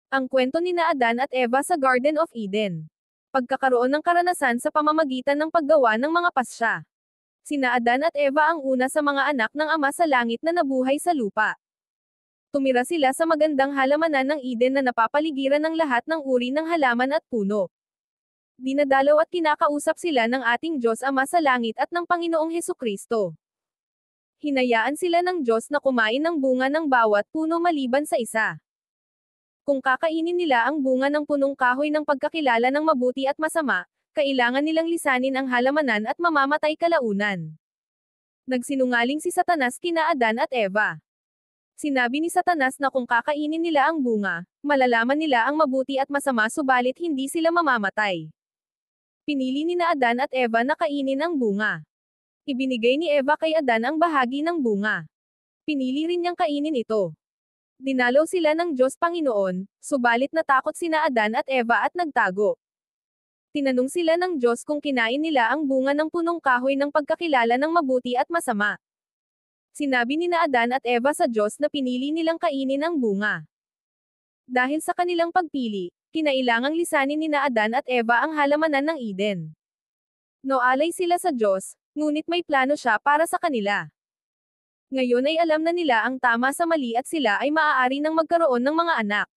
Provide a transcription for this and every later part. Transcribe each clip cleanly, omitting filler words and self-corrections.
Ang kwento nina Adan at Eva sa Garden of Eden. Pagkakaroon ng karanasan sa pamamagitan ng paggawa ng mga pasya. Sina Adan at Eva ang una sa mga anak ng Ama sa langit na nabuhay sa lupa. Tumira sila sa magandang halamanan ng Eden na napapaligiran ng lahat ng uri ng halaman at puno. Dinadalaw at kinakausap sila ng ating Diyos Ama sa langit at ng Panginoong Hesukristo. Hinayaan sila ng Diyos na kumain ng bunga ng bawat puno maliban sa isa. Kung kakainin nila ang bunga ng punong kahoy ng pagkakilala ng mabuti at masama, kailangan nilang lisanin ang halamanan at mamamatay kalaunan. Nagsinungaling si Satanas kina Adan at Eva. Sinabi ni Satanas na kung kakainin nila ang bunga, malalaman nila ang mabuti at masama subalit hindi sila mamamatay. Pinili ni Adan at Eva na kainin ang bunga. Ibinigay ni Eva kay Adan ang bahagi ng bunga. Pinili rin niyang kainin ito. Dinalaw sila ng Diyos Panginoon, subalit natakot sina Adan at Eva at nagtago. Tinanong sila ng Diyos kung kinain nila ang bunga ng punong kahoy ng pagkakilala ng mabuti at masama. Sinabi ni Adan at Eva sa Diyos na pinili nilang kainin ang bunga. Dahil sa kanilang pagpili, kinailangang lisanin ni Adan at Eva ang halamanan ng Eden. Noalay sila sa Diyos, ngunit may plano siya para sa kanila. Ngayon ay alam na nila ang tama sa mali at sila ay maaari nang magkaroon ng mga anak.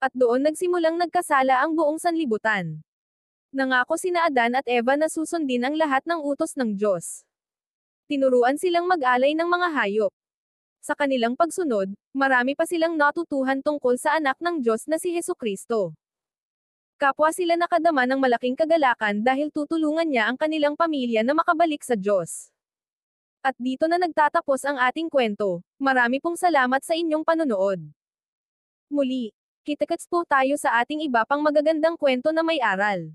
At doon nagsimulang nagkasala ang buong sanlibutan. Nangako sina Adan at Eva na susundin ang lahat ng utos ng Diyos. Tinuruan silang mag-alay ng mga hayop. Sa kanilang pagsunod, marami pa silang natutuhan tungkol sa anak ng Diyos na si Hesukristo. Kapwa sila nakadama ng malaking kagalakan dahil tutulungan niya ang kanilang pamilya na makabalik sa Diyos. At dito na nagtatapos ang ating kwento. Marami pong salamat sa inyong panonood. Muli, kita-kits po tayo sa ating iba pang magagandang kwento na may aral.